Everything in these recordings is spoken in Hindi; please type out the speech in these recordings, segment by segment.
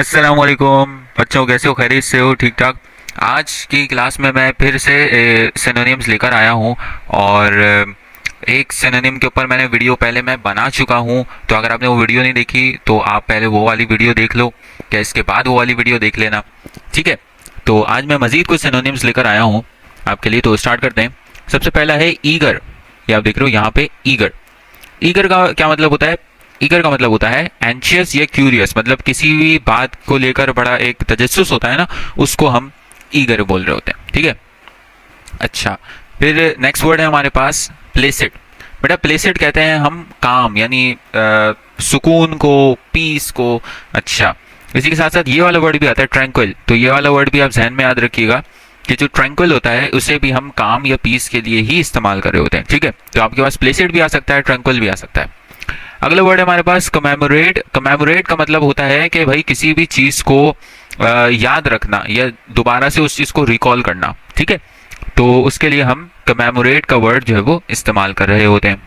अस्सलामुअलैकुम बच्चों, कैसे हो? खैरियत से हो? ठीक ठाक। आज की क्लास में मैं फिर से सिनोनिम्स लेकर आया हूँ। और एक सिनोनिम के ऊपर मैंने वीडियो पहले मैं बना चुका हूँ। तो अगर आपने वो वीडियो नहीं देखी तो आप पहले वो वाली वीडियो देख लो, क्या इसके बाद वो वाली वीडियो देख लेना। ठीक है। तो आज मैं मज़ीद कुछ सिनोनिम्स लेकर आया हूँ आपके लिए। तो स्टार्ट करते हैं। सबसे पहला है ईगर। ये आप देख रहे हो यहाँ पे ईगर। ईगर का क्या मतलब होता है? ईगर का मतलब होता है एंशियस या क्यूरियस, मतलब किसी भी बात को लेकर बड़ा एक तजस्सुस होता है ना, उसको हम ईगर बोल रहे होते हैं। ठीक है। अच्छा, फिर नेक्स्ट वर्ड है हमारे पास प्लेसिड। बेटा प्लेसिड कहते हैं हम काम यानी सुकून को, पीस को। अच्छा, इसी के साथ साथ ये वाला वर्ड भी आता है ट्रैंक्विल। तो ये वाला वर्ड भी आप जहन में याद रखिएगा कि जो ट्रैंक्विल होता है उसे भी हम काम या पीस के लिए ही इस्तेमाल कर रहे होते हैं। ठीक है। तो आपके पास प्लेसिड भी आ सकता है, ट्रैंक्विल भी आ सकता है। अगला वर्ड है हमारे पास कमेमोरेट। कमेमोरेट का मतलब होता है कि भाई किसी भी चीज को याद रखना या दोबारा से उस चीज को रिकॉल करना। ठीक है। तो उसके लिए हम कमेमोरेट का वर्ड जो है वो इस्तेमाल कर रहे होते हैं।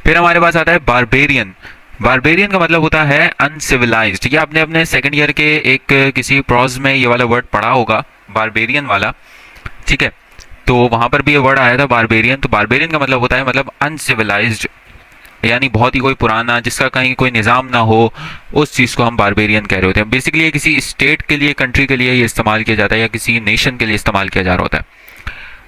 फिर हमारे पास आता है बारबेरियन। बारबेरियन का मतलब होता है अनसिविलाइज्ड। ये आपने अपने सेकंड ईयर के एक किसी प्रोज में ये वाला वर्ड पढ़ा होगा, बारबेरियन वाला। ठीक है। तो वहां पर भी ये वर्ड आया था बारबेरियन। तो बारबेरियन का मतलब होता है मतलब अनसिविलाइज्ड, यानी बहुत ही कोई पुराना, जिसका कहीं कोई निज़ाम ना हो, उस चीज़ को हम बारबेरियन कह रहे होते हैं। बेसिकली ये किसी स्टेट के लिए, कंट्री के लिए ये इस्तेमाल किया जाता है या किसी नेशन के लिए इस्तेमाल किया जा रहा होता है।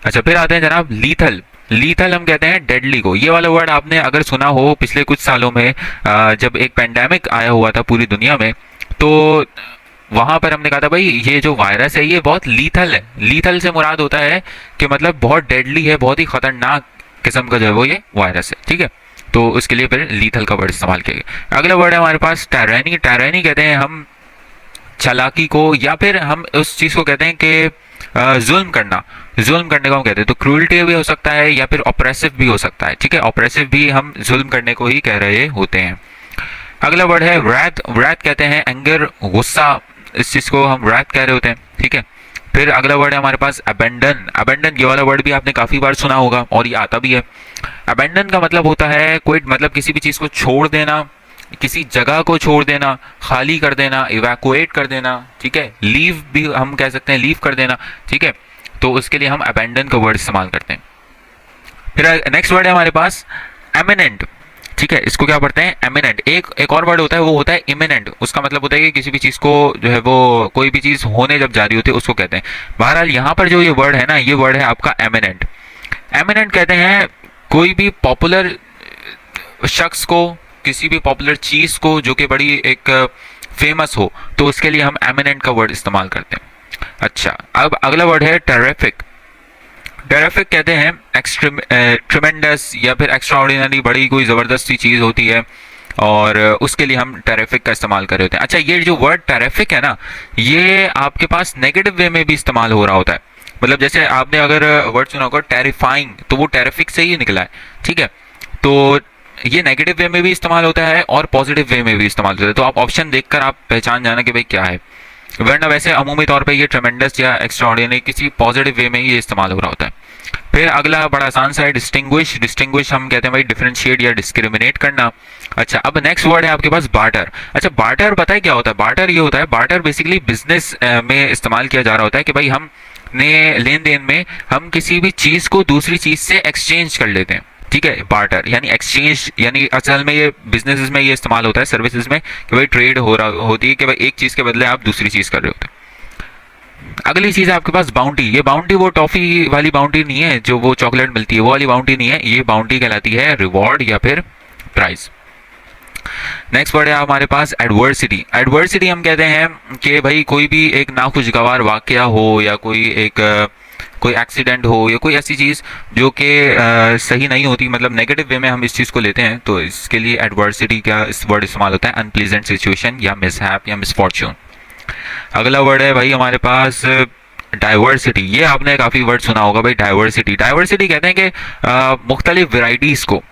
अच्छा, फिर आते हैं जनाब लीथल। लीथल हम कहते हैं डेडली को। ये वाला वर्ड आपने अगर सुना हो पिछले कुछ सालों में, जब एक पेंडेमिक आया हुआ था पूरी दुनिया में, तो वहां पर हमने कहा था भाई ये जो वायरस है ये बहुत लीथल है। लीथल से मुराद होता है कि मतलब बहुत डेडली है, बहुत ही खतरनाक किस्म का जो है वो ये वायरस है। ठीक है। तो उसके लिए फिर लीथल का वर्ड इस्तेमाल किया गया। अगला वर्ड है हमारे पास टायरनी। टायरनी कहते हैं हम चालाकी को, या फिर हम उस चीज को कहते हैं कि जुल्म करना। जुल्म करने को हम कहते हैं। तो क्रूअल्टी भी हो सकता है या फिर ऑपरेसिव भी हो सकता है। ठीक है। ऑपरेसिव भी हम जुल्म करने को ही कह रहे होते हैं। अगला वर्ड है व्रैथ। व्रैथ कहते हैं एंगर, गुस्सा। इस चीज को हम व्रैथ कह रहे होते हैं। ठीक है। फिर अगला वर्ड है हमारे पास अबेंडन। अबेंडन ये वाला वर्ड भी आपने काफी बार सुना होगा और ये आता भी है। अबेंडन का मतलब होता है कोई, मतलब किसी भी चीज को छोड़ देना, किसी जगह को छोड़ देना, खाली कर देना, इवैक्यूएट कर देना। ठीक है। लीव भी हम कह सकते हैं, लीव कर देना। ठीक है। तो उसके लिए हम अबेंडन का वर्ड इस्तेमाल करते हैं। फिर नेक्स्ट वर्ड है हमारे पास एमिनेंट। ठीक है। इसको क्या पढ़ते हैं? एमिनेंट। एक और वर्ड होता है, वो होता है इमिनेंट। उसका मतलब होता है कि किसी भी चीज को जो है वो, कोई भी चीज होने जब जा रही होती है उसको कहते हैं। बहरहाल यहाँ पर जो ये वर्ड है ना, ये वर्ड है आपका एमिनेंट। एमिनेंट कहते हैं कोई भी पॉपुलर शख्स को, किसी भी पॉपुलर चीज को जो कि बड़ी एक फेमस हो, तो उसके लिए हम एमिनेंट का वर्ड इस्तेमाल करते हैं। अच्छा, अब अगला वर्ड है टेरिफिक। टेरिफिक कहते हैं ट्रिमेंडस या फिर एक्स्ट्राऑर्डिनरी, बड़ी कोई ज़बरदस्ती चीज़ होती है, और उसके लिए हम टेरिफिक का इस्तेमाल कर रहे होते हैं। अच्छा, ये जो वर्ड टेरिफिक है ना, ये आपके पास नेगेटिव वे में भी इस्तेमाल हो रहा होता है। मतलब जैसे आपने अगर वर्ड सुना होगा टेरिफाइंग, तो वो टेरिफिक से ही निकला है। ठीक है। तो ये नेगेटिव वे में भी इस्तेमाल होता है और पॉजिटिव वे में भी इस्तेमाल होता है। तो आप ऑप्शन देखकर आप पहचान जाना कि भाई क्या है। वरना वैसे अमूमी तौर पे ये ट्रेमेंडस या एक्स्ट्राऑर्डिनरी किसी पॉजिटिव वे में ही ये इस्तेमाल हो रहा होता है। फिर अगला बड़ा आसान सा है डिस्टिंग्विश। डिस्टिंग्विश हम कहते हैं भाई डिफरेंशिएट या डिस्क्रिमिनेट करना। अच्छा, अब नेक्स्ट वर्ड है आपके पास बार्टर। अच्छा, बार्टर पता है क्या होता है? बार्टर ये होता है, बार्टर बेसिकली बिजनेस में इस्तेमाल किया जा रहा होता है कि भाई हम ने लेन देन में हम किसी भी चीज को दूसरी चीज से एक्सचेंज कर लेते हैं। ठीक है। बार्टर यानी एक्सचेंज, यानी असल में ये बिजनेसेस में ये इस्तेमाल होता है, सर्विसेज में, कि भाई ट्रेड हो रहा होती है कि भाई एक चीज के बदले आप दूसरी चीज कर रहे होते हैं। अगली चीज है आपके पास बाउंटी। ये बाउंटी वो टॉफी वाली बाउंटी नहीं है जो वो चॉकलेट मिलती है, वो वाली बाउंटी नहीं है। ये बाउंटी कहलाती है रिवॉर्ड या फिर प्राइज। नेक्स्ट वर्ड है हमारे पास एडवर्सिटी। एडवर्सिटी हम कहते हैं कि भाई कोई भी एक नाखुशगवार वाकया हो, या कोई एक कोई एक्सीडेंट हो, या कोई ऐसी चीज़ जो कि सही नहीं होती, मतलब नेगेटिव वे में हम इस चीज़ को लेते हैं, तो इसके लिए एडवर्सिटी का इस वर्ड इस्तेमाल होता है, अनप्लीजेंट सिचुएशन या मिसहैप या मिसफॉर्च्यून। अगला वर्ड है भाई हमारे पास डाइवर्सिटी। ये आपने काफ़ी वर्ड सुना होगा भाई, डाइवर्सिटी। डाइवर्सिटी कहते हैं कि मुख्तलिफ वेराइटीज़ को,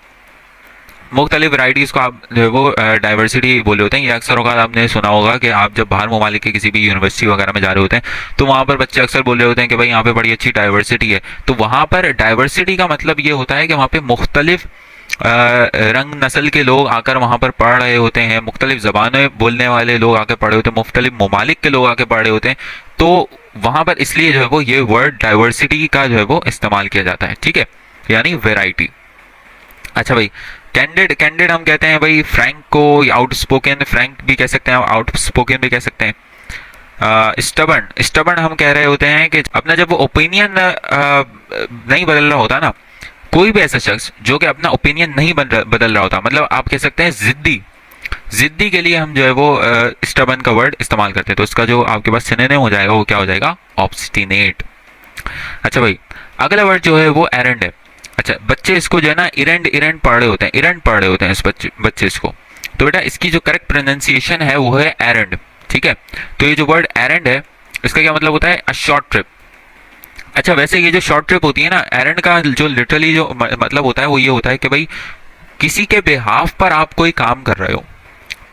मुख्तलिफ वैराइटीज़ को आप जो है वो डाइवर्सिटी बोले होते हैं। ये अक्सर औक़ात आपने सुना होगा कि आप जब बाहर ममालिक के किसी भी यूनिवर्सिटी वगैरह में जा रहे होते हैं, तो वहाँ पर बच्चे अक्सर बोल रहे होते हैं कि भाई यहाँ पे बड़ी अच्छी डाइवर्सिटी है। तो वहाँ पर डाइवर्सिटी का मतलब ये होता है कि वहाँ पे मुख्तलिफ रंग नस्ल के लोग आकर वहाँ पर पढ़ रहे होते हैं, मुख्तलिफ ज़बानें बोलने वाले लोग आकर पढ़ रहे होते हैं, मुख्तलिफ ममालिक के लोग आके पढ़ रहे होते हैं। तो वहाँ पर इसलिए जो है वो ये वर्ड डाइवर्सिटी का जो है वो इस्तेमाल किया जाता है, ठीक है, यानी वेराइटी। अच्छा भाई, कैंडिड, कैंडिड हम कहते हैं भाई फ्रैंक को, आउटस्पोकन फ्रैंक भी कह सकते हैं, आउटस्पोकन भी कह सकते हैं। स्टबर्न, स्टबर्न हम कह रहे होते हैं कि अपना जब वो ओपिनियन नहीं बदल रहा होता ना, कोई भी ऐसा शख्स जो कि अपना ओपिनियन नहीं बदल रहा होता, मतलब आप कह सकते हैं जिद्दी, जिद्दी के लिए हम जो है वो स्टबर्न का वर्ड इस्तेमाल करते हैं। तो इसका जो आपके पास सिनोनिम हो जाएगा वो क्या हो जाएगा, ऑब्स्टिनेट। अच्छा भाई, अगला वर्ड जो है वो एरंड है। अच्छा, बच्चे इसको जो है ना इरेंड, इरेंड पढ़ रहे होते हैं, इरेंड पढ़ रहे होते हैं इस बच्चे इसको। तो बेटा इसकी जो करेक्ट प्रोनाउंसिएशन है वो है एरंड, ठीक है। तो ये जो वर्ड एरंड है इसका क्या मतलब होता है, अ शॉर्ट ट्रिप। अच्छा, वैसे ये जो शॉर्ट ट्रिप होती है ना, एरंड का जो लिटरली जो मतलब होता है वो ये होता है कि भाई किसी के बिहाफ पर आप कोई काम कर रहे हो,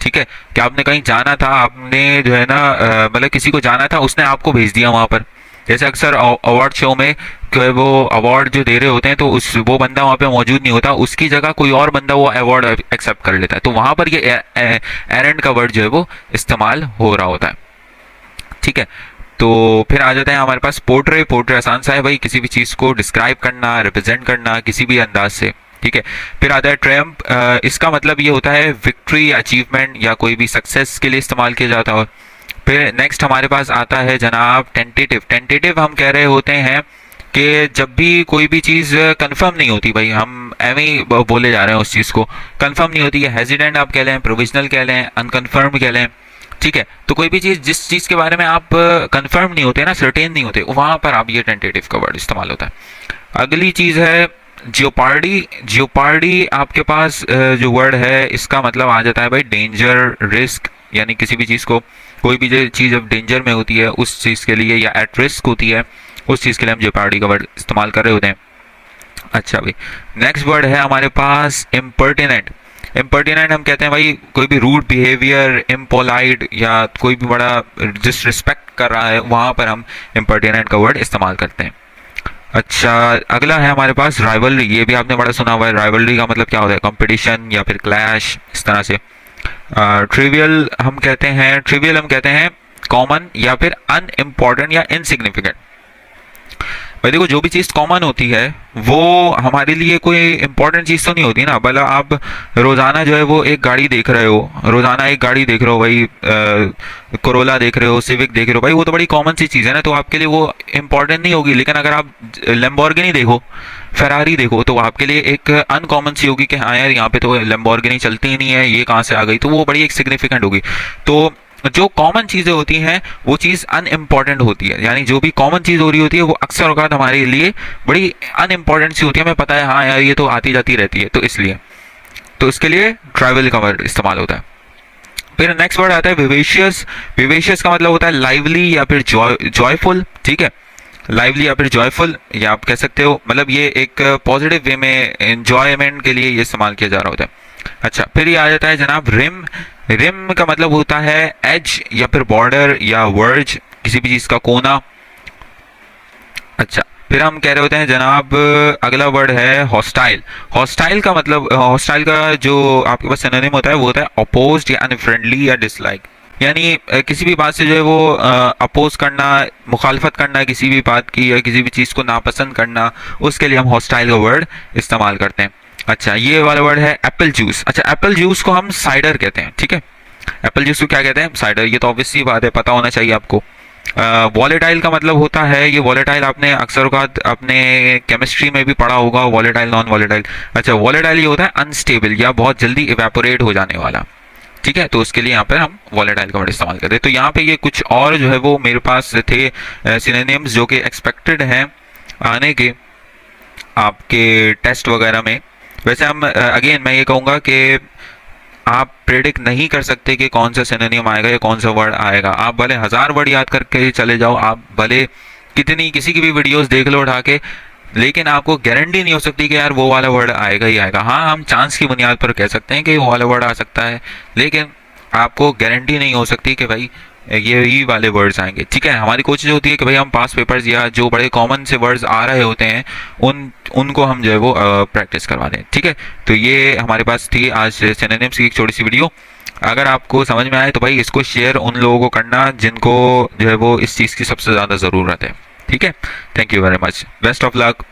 ठीक है, कि आपने कहीं जाना था, आपने जो है ना मतलब किसी को जाना था, उसने आपको भेज दिया वहां पर। जैसे अक्सर अवार्ड शो में वो अवार्ड जो दे रहे होते हैं तो उस वो बंदा वहाँ पे मौजूद नहीं होता, उसकी जगह कोई और बंदा वो अवार्ड एक्सेप्ट कर लेता है, तो वहां पर ये एरंड का वर्ड जो है वो इस्तेमाल हो रहा होता है, ठीक है। तो फिर आ जाता है हमारे पास पोर्ट्रे। पोर्ट्रे आसान सा है भाई, किसी भी चीज़ को डिस्क्राइब करना, रिप्रेजेंट करना किसी भी अंदाज से, ठीक है। फिर आता है ट्रम्प, इसका मतलब ये होता है विक्ट्री, अचीवमेंट या कोई भी सक्सेस के लिए इस्तेमाल किया जाता है। फिर नेक्स्ट हमारे पास आता है जनाब टेंटेटिव। टेंटेटिव हम कह रहे होते हैं कि जब भी कोई भी चीज़ कंफर्म नहीं होती, भाई हम एवं ही बोले जा रहे हैं उस चीज़ को, कंफर्म नहीं होती है, हेजिडेंट आप कह लें, प्रोविजनल कह लें, अनकन्फर्म कह लें, ठीक है। तो कोई भी चीज़ जिस चीज़ के बारे में आप कंफर्म नहीं होते ना, सर्टेन नहीं होते, वहाँ पर आप ये टेंटेटिव का वर्ड इस्तेमाल होता है। अगली चीज़ है जियोपार्डी। जियोपार्डी आपके पास जो वर्ड है इसका मतलब आ जाता है भाई डेंजर, रिस्क, यानी किसी भी चीज़ को, कोई भी जो चीज़ अब डेंजर में होती है उस चीज़ के लिए, या एट रिस्क होती है उस चीज़ के लिए हम जियोपार्डी का वर्ड इस्तेमाल कर रहे होते हैं। अच्छा भाई, नेक्स्ट वर्ड है हमारे पास इम्पर्टिनेंट। इम्पर्टिनेंट हम कहते हैं भाई कोई भी रूड बिहेवियर, इम्पोलाइट या कोई भी बड़ा डिसरिस्पेक्ट कर रहा है, वहाँ पर हम इम्पर्टिनेंट का वर्ड इस्तेमाल करते हैं। अच्छा, अगला है हमारे पास राइवलरी। ये भी आपने बड़ा सुना हुआ है, राइवलरी का मतलब क्या होता है, कंपटीशन या फिर क्लैश, इस तरह से। ट्रिवियल हम कहते हैं, ट्रिवियल हम कहते हैं कॉमन या फिर अनइम्पॉर्टेंट या इनसिग्निफिकेंट। भाई देखो, जो भी चीज़ कॉमन होती है वो हमारे लिए कोई इंपॉर्टेंट चीज़ तो नहीं होती ना। भला आप रोज़ाना जो है वो एक गाड़ी देख रहे हो, रोज़ाना एक गाड़ी देख रहे हो भाई, कोरोला देख रहे हो, सिविक देख रहे हो भाई, वो तो बड़ी कॉमन सी चीज़ है ना, तो आपके लिए वो इंपॉर्टेंट नहीं होगी। लेकिन अगर आप लैम्बोर्गिनी देखो, फेरारी देखो, तो आपके लिए एक अनकॉमन सी होगी कि हाँ यार यहाँ पे तो लैम्बोर्गिनी चलती ही नहीं है, ये कहाँ से आ गई, तो वो बड़ी एक सिग्निफिकेंट होगी। तो जो कॉमन चीज़ें होती हैं वो चीज़ अनइम्पॉर्टेंट होती है, यानी जो भी कॉमन चीज़ हो रही होती है वो अक्सर औकात हमारे लिए बड़ी अनइम्पॉर्टेंट सी होती है, हमें पता है हाँ यार ये तो आती जाती रहती है, तो इसलिए, तो इसके लिए ट्राइवल का वर्ड इस्तेमाल होता है। फिर नेक्स्ट वर्ड आता है विवेशियस। विवेशियस का मतलब होता है लाइवली या फिर जॉयफुल, ठीक है, लाइवली या फिर जॉयफुल, या आप कह सकते हो मतलब ये एक पॉजिटिव वे में एंजॉयमेंट के लिए ये इस्तेमाल किया जा रहा होता है। अच्छा, फिर ये आ जाता है जनाब रिम। रिम का मतलब होता है एज या फिर बॉर्डर या वर्ज, किसी भी चीज़ का कोना। अच्छा, फिर हम कह रहे होते हैं जनाब अगला वर्ड है हॉस्टाइल। हॉस्टाइल का मतलब, हॉस्टाइल का जो आपके पास सिनोनिम होता है वो होता है अपोज्ड या अनफ्रेंडली या डिसलाइक, यानी किसी भी बात से जो है वो अपोज करना, मुखालफत करना किसी भी बात की, या किसी भी चीज़ को नापसंद करना, उसके लिए हम हॉस्टाइल का वर्ड इस्तेमाल करते हैं। अच्छा, ये वाला वर्ड है एप्पल जूस। अच्छा, एप्पल जूस को हम साइडर कहते हैं, ठीक है, एप्पल जूस को क्या कहते हैं, साइडर। ये तो ऑब्वियस सी बात है, पता होना चाहिए आपको। वॉलेटाइल का मतलब होता है, ये वॉलेटाइल आपने अक्सर औकात अपने केमिस्ट्री में भी पढ़ा होगा, वॉलेटाइल, नॉन वॉलेटाइल। अच्छा, वॉलेटाइल ये होता है अनस्टेबल या बहुत जल्दी इवेपोरेट हो जाने वाला, ठीक है, तो उसके लिए यहाँ पर हम वॉलेटाइल का वर्ड इस्तेमाल करते हैं। तो यहाँ पे ये कुछ और जो है वो मेरे पास थे सिनोनिम्स जो कि एक्सपेक्टेड हैं आने के आपके टेस्ट वगैरह में। वैसे हम अगेन मैं ये कहूँगा कि आप प्रेडिक्ट नहीं कर सकते कि कौन सा सिनोनिम आएगा या कौन सा वर्ड आएगा। आप भले 1000 वर्ड याद करके चले जाओ, आप भले कितनी किसी की भी वीडियोस देख लो उठा के, लेकिन आपको गारंटी नहीं हो सकती कि यार वो वाला वर्ड आएगा ही आएगा। हाँ, हम चांस की बुनियाद पर कह सकते हैं कि वो वाला वर्ड आ सकता है, लेकिन आपको गारंटी नहीं हो सकती कि भाई ये वाले वर्ड्स आएंगे। ठीक है, हमारी कोशिश होती है कि भाई हम पास पेपर्स या जो बड़े कॉमन से वर्ड्स आ रहे होते हैं उनको हम जो है वो प्रैक्टिस करवा दें। ठीक है, तो ये हमारे पास थी आज सिनोनिम्स की एक छोटी सी वीडियो। अगर आपको समझ में आए तो भाई इसको शेयर उन लोगों को करना जिनको जो है वो इस चीज़ की सबसे ज़्यादा ज़रूरत है। ठीक है, thank you very much, best of luck.